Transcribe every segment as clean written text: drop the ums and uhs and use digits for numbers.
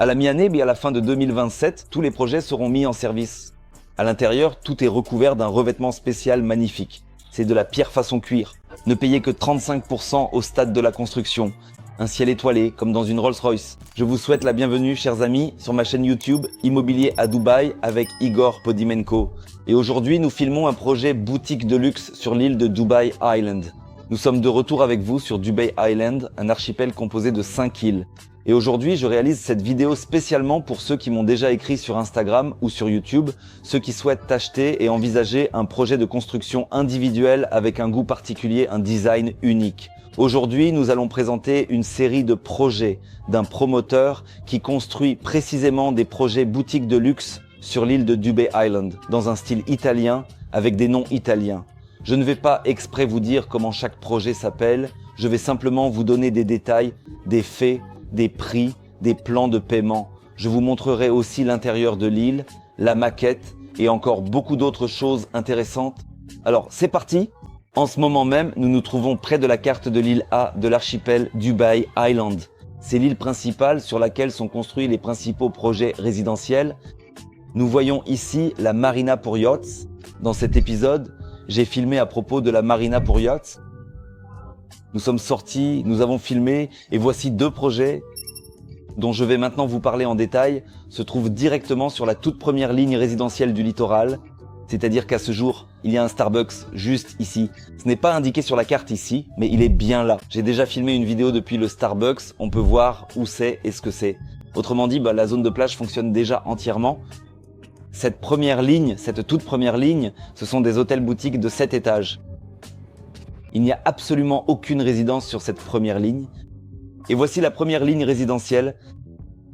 À la mi-année, mais à la fin de 2027, tous les projets seront mis en service. À l'intérieur, tout est recouvert d'un revêtement spécial magnifique. C'est de la pierre façon cuir. Ne payez que 35% au stade de la construction. Un ciel étoilé, comme dans une Rolls-Royce. Je vous souhaite la bienvenue, chers amis, sur ma chaîne YouTube Immobilier à Dubaï avec Igor Podimenko. Et aujourd'hui, nous filmons un projet boutique de luxe sur l'île de Dubai Island. Nous sommes de retour avec vous sur Dubai Island, un archipel composé de 5 îles. Et aujourd'hui, je réalise cette vidéo spécialement pour ceux qui m'ont déjà écrit sur Instagram ou sur YouTube, ceux qui souhaitent acheter et envisager un projet de construction individuel avec un goût particulier, un design unique. Aujourd'hui, nous allons présenter une série de projets d'un promoteur qui construit précisément des projets boutiques de luxe sur l'île de Dubai Island, dans un style italien, avec des noms italiens. Je ne vais pas exprès vous dire comment chaque projet s'appelle, je vais simplement vous donner des détails, des faits, des prix, des plans de paiement. Je vous montrerai aussi l'intérieur de l'île, la maquette et encore beaucoup d'autres choses intéressantes. Alors, c'est parti! En ce moment même, nous nous trouvons près de la carte de l'île A de l'archipel Dubai Island. C'est l'île principale sur laquelle sont construits les principaux projets résidentiels. Nous voyons ici la marina pour yachts. Dans cet épisode, j'ai filmé à propos de la marina pour yachts. Nous sommes sortis, nous avons filmé et voici 2 projets dont je vais maintenant vous parler en détail, se trouvent directement sur la toute première ligne résidentielle du littoral. C'est-à-dire qu'à ce jour, il y a un Starbucks juste ici. Ce n'est pas indiqué sur la carte ici, mais il est bien là. J'ai déjà filmé une vidéo depuis le Starbucks, on peut voir où c'est et ce que c'est. Autrement dit, la zone de plage fonctionne déjà entièrement. Cette première ligne, cette toute première ligne, ce sont des hôtels-boutiques de 7 étages. Il n'y a absolument aucune résidence sur cette première ligne. Et voici la première ligne résidentielle.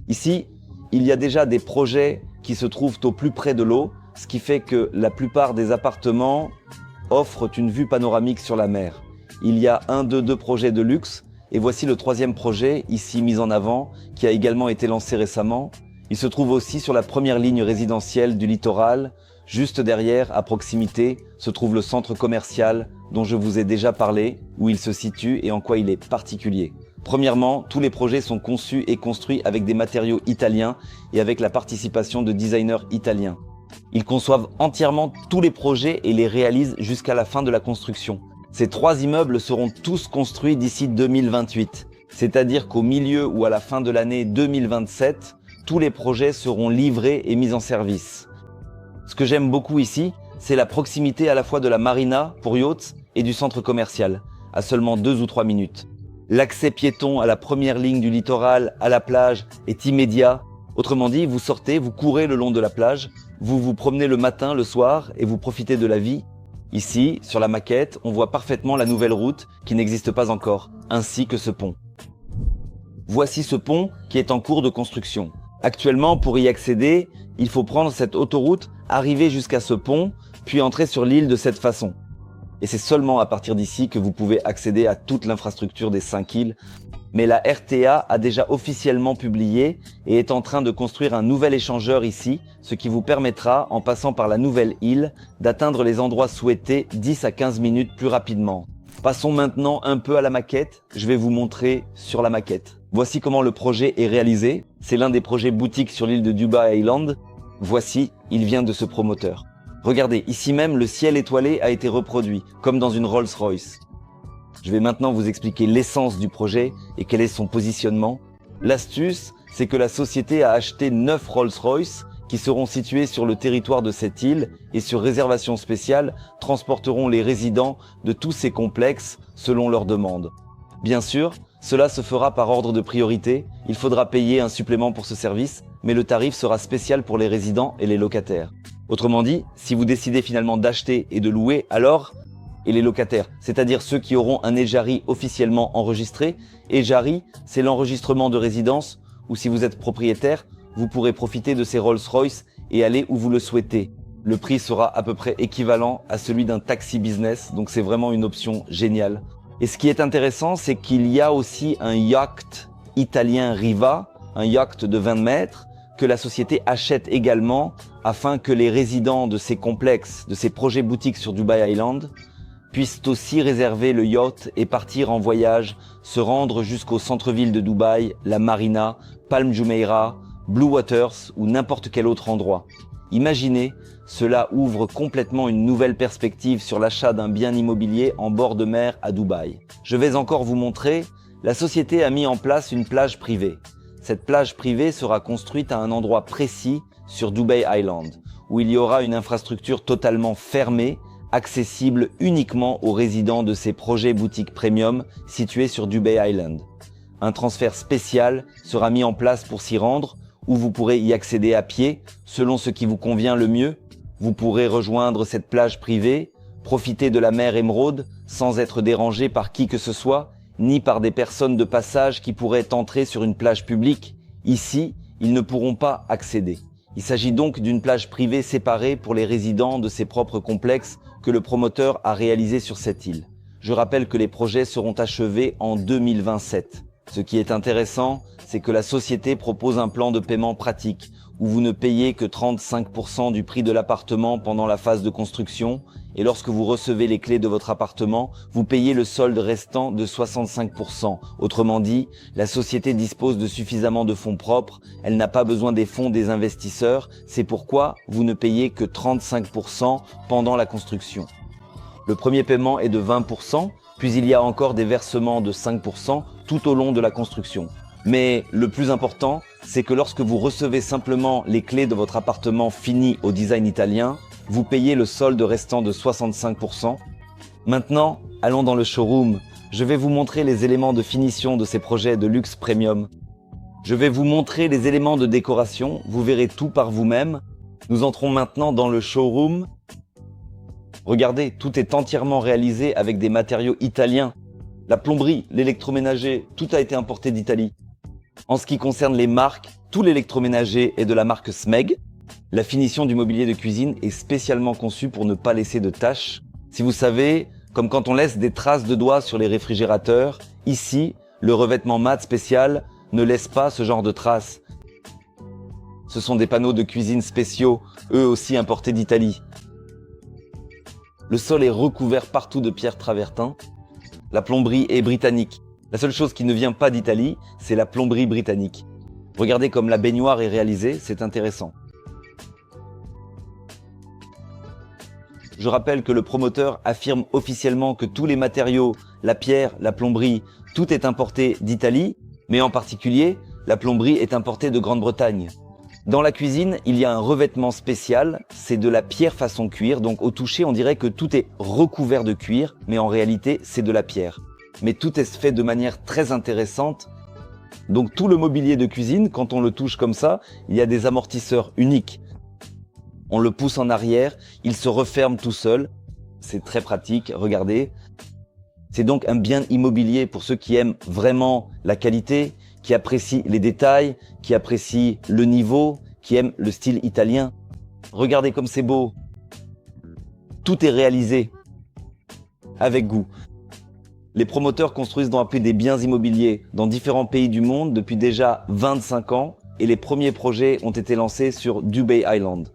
Ici, il y a déjà des projets qui se trouvent au plus près de l'eau, ce qui fait que la plupart des appartements offrent une vue panoramique sur la mer. Il y a 2 projets de luxe, et voici le 3e projet, ici mis en avant, qui a également été lancé récemment. Il se trouve aussi sur la première ligne résidentielle du littoral. Juste derrière, à proximité, se trouve le centre commercial dont je vous ai déjà parlé, où il se situe et en quoi il est particulier. Premièrement, tous les projets sont conçus et construits avec des matériaux italiens et avec la participation de designers italiens. Ils conçoivent entièrement tous les projets et les réalisent jusqu'à la fin de la construction. Ces 3 immeubles seront tous construits d'ici 2028, c'est-à-dire qu'au milieu ou à la fin de l'année 2027, tous les projets seront livrés et mis en service. Ce que j'aime beaucoup ici, c'est la proximité à la fois de la marina pour yachts et du centre commercial, à seulement 2 ou 3 minutes. L'accès piéton à la première ligne du littoral, à la plage, est immédiat. Autrement dit, vous sortez, vous courez le long de la plage, vous vous promenez le matin, le soir et vous profitez de la vie. Ici, sur la maquette, on voit parfaitement la nouvelle route qui n'existe pas encore, ainsi que ce pont. Voici ce pont qui est en cours de construction. Actuellement, pour y accéder, il faut prendre cette autoroute, arriver jusqu'à ce pont, puis entrer sur l'île de cette façon. Et c'est seulement à partir d'ici que vous pouvez accéder à toute l'infrastructure des 5 îles. Mais la RTA a déjà officiellement publié et est en train de construire un nouvel échangeur ici, ce qui vous permettra, en passant par la nouvelle île, d'atteindre les endroits souhaités 10 à 15 minutes plus rapidement. Passons maintenant un peu à la maquette. Je vais vous montrer sur la maquette. Voici comment le projet est réalisé. C'est l'un des projets boutiques sur l'île de Dubai Island. Voici, il vient de ce promoteur. Regardez, ici même, le ciel étoilé a été reproduit, comme dans une Rolls-Royce. Je vais maintenant vous expliquer l'essence du projet et quel est son positionnement. L'astuce, c'est que la société a acheté 9 Rolls-Royce qui seront situés sur le territoire de cette île et sur réservation spéciale transporteront les résidents de tous ces complexes selon leurs demandes. Bien sûr, cela se fera par ordre de priorité, il faudra payer un supplément pour ce service, mais le tarif sera spécial pour les résidents et les locataires. Autrement dit, si vous décidez finalement d'acheter et de louer, alors, et les locataires, c'est-à-dire ceux qui auront un Ejari officiellement enregistré. Ejari, c'est l'enregistrement de résidence, ou si vous êtes propriétaire, vous pourrez profiter de ces Rolls-Royce et aller où vous le souhaitez. Le prix sera à peu près équivalent à celui d'un taxi business, donc c'est vraiment une option géniale. Et ce qui est intéressant, c'est qu'il y a aussi un yacht italien Riva, un yacht de 20 mètres, que la société achète également afin que les résidents de ces complexes, de ces projets boutiques sur Dubai Island, puissent aussi réserver le yacht et partir en voyage, se rendre jusqu'au centre-ville de Dubaï, la marina, Palm Jumeirah, Blue Waters ou n'importe quel autre endroit. Imaginez, cela ouvre complètement une nouvelle perspective sur l'achat d'un bien immobilier en bord de mer à Dubaï. Je vais encore vous montrer, la société a mis en place une plage privée. Cette plage privée sera construite à un endroit précis sur Dubai Island, où il y aura une infrastructure totalement fermée, accessible uniquement aux résidents de ces projets boutiques premium situés sur Dubai Island. Un transfert spécial sera mis en place pour s'y rendre, où vous pourrez y accéder à pied, selon ce qui vous convient le mieux. Vous pourrez rejoindre cette plage privée, profiter de la mer émeraude sans être dérangé par qui que ce soit, ni par des personnes de passage qui pourraient entrer sur une plage publique. Ici, ils ne pourront pas accéder. Il s'agit donc d'une plage privée séparée pour les résidents de ses propres complexes que le promoteur a réalisé sur cette île. Je rappelle que les projets seront achevés en 2027. Ce qui est intéressant, c'est que la société propose un plan de paiement pratique où vous ne payez que 35% du prix de l'appartement pendant la phase de construction et lorsque vous recevez les clés de votre appartement, vous payez le solde restant de 65%. Autrement dit, la société dispose de suffisamment de fonds propres, elle n'a pas besoin des fonds des investisseurs, c'est pourquoi vous ne payez que 35% pendant la construction. Le premier paiement est de 20%, puis il y a encore des versements de 5% tout au long de la construction. Mais le plus important, c'est que lorsque vous recevez simplement les clés de votre appartement fini au design italien, vous payez le solde restant de 65%. Maintenant, allons dans le showroom. Je vais vous montrer les éléments de finition de ces projets de luxe premium. Je vais vous montrer les éléments de décoration, vous verrez tout par vous-même. Nous entrons maintenant dans le showroom. Regardez, tout est entièrement réalisé avec des matériaux italiens. La plomberie, l'électroménager, tout a été importé d'Italie. En ce qui concerne les marques, tout l'électroménager est de la marque Smeg. La finition du mobilier de cuisine est spécialement conçue pour ne pas laisser de taches. Si vous savez, comme quand on laisse des traces de doigts sur les réfrigérateurs, ici, le revêtement mat spécial ne laisse pas ce genre de traces. Ce sont des panneaux de cuisine spéciaux, eux aussi importés d'Italie. Le sol est recouvert partout de pierres travertin. La plomberie est britannique. La seule chose qui ne vient pas d'Italie, c'est la plomberie britannique. Regardez comme la baignoire est réalisée, c'est intéressant. Je rappelle que le promoteur affirme officiellement que tous les matériaux, la pierre, la plomberie, tout est importé d'Italie, mais en particulier, la plomberie est importée de Grande-Bretagne. Dans la cuisine, il y a un revêtement spécial, c'est de la pierre façon cuir, donc au toucher on dirait que tout est recouvert de cuir, mais en réalité c'est de la pierre. Mais tout est fait de manière très intéressante. Donc tout le mobilier de cuisine, quand on le touche comme ça, il y a des amortisseurs uniques. On le pousse en arrière, il se referme tout seul. C'est très pratique, regardez. C'est donc un bien immobilier pour ceux qui aiment vraiment la qualité, qui apprécient les détails, qui apprécient le niveau, qui aiment le style italien. Regardez comme c'est beau. Tout est réalisé avec goût. Les promoteurs construisent dans des biens immobiliers dans différents pays du monde depuis déjà 25 ans et les premiers projets ont été lancés sur Dubai Island.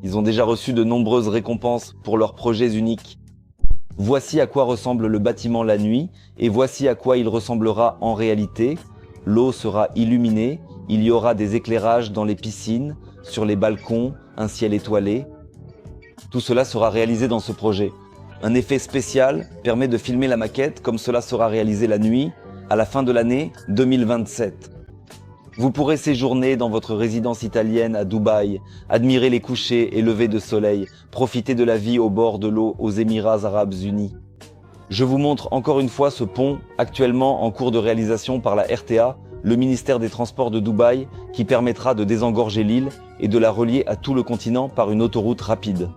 Ils ont déjà reçu de nombreuses récompenses pour leurs projets uniques. Voici à quoi ressemble le bâtiment la nuit et voici à quoi il ressemblera en réalité. L'eau sera illuminée, il y aura des éclairages dans les piscines, sur les balcons, un ciel étoilé. Tout cela sera réalisé dans ce projet. Un effet spécial permet de filmer la maquette comme cela sera réalisé la nuit, à la fin de l'année 2027. Vous pourrez séjourner dans votre résidence italienne à Dubaï, admirer les couchers et levers de soleil, profiter de la vie au bord de l'eau aux Émirats Arabes Unis. Je vous montre encore une fois ce pont, actuellement en cours de réalisation par la RTA, le ministère des Transports de Dubaï, qui permettra de désengorger l'île et de la relier à tout le continent par une autoroute rapide.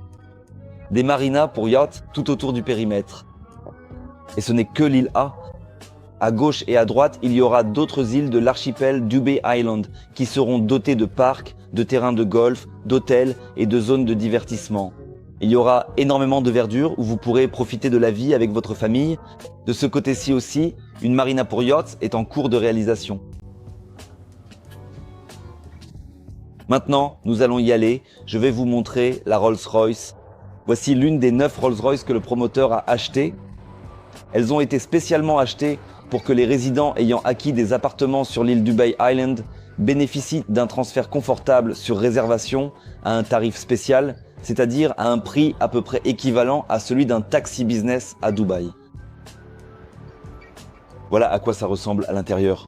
Des marinas pour yachts tout autour du périmètre. Et ce n'est que l'île A. À gauche et à droite, il y aura d'autres îles de l'archipel Dubai Island qui seront dotées de parcs, de terrains de golf, d'hôtels et de zones de divertissement. Il y aura énormément de verdure où vous pourrez profiter de la vie avec votre famille. De ce côté-ci aussi, une marina pour yachts est en cours de réalisation. Maintenant, nous allons y aller. Je vais vous montrer la Rolls-Royce. Voici l'une des 9 Rolls-Royce que le promoteur a achetées. Elles ont été spécialement achetées pour que les résidents ayant acquis des appartements sur l'île Dubai Island bénéficie d'un transfert confortable sur réservation à un tarif spécial, c'est-à-dire à un prix à peu près équivalent à celui d'un taxi business à Dubaï. Voilà à quoi ça ressemble à l'intérieur.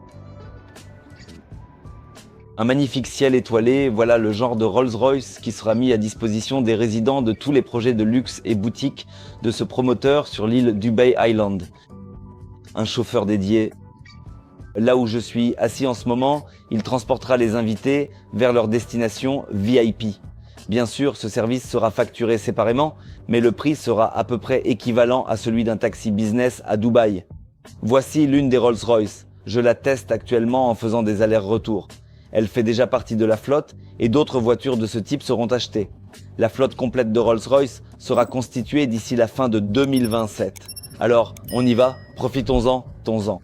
Un magnifique ciel étoilé, voilà le genre de Rolls-Royce qui sera mis à disposition des résidents de tous les projets de luxe et boutiques de ce promoteur sur l'île Dubai Island. Un chauffeur dédié. Là où je suis assis en ce moment, il transportera les invités vers leur destination VIP. Bien sûr, ce service sera facturé séparément, mais le prix sera à peu près équivalent à celui d'un taxi business à Dubaï. Voici l'une des Rolls-Royce. Je la teste actuellement en faisant des allers-retours. Elle fait déjà partie de la flotte et d'autres voitures de ce type seront achetées. La flotte complète de Rolls-Royce sera constituée d'ici la fin de 2027. Alors, on y va, profitons-en, tons-en.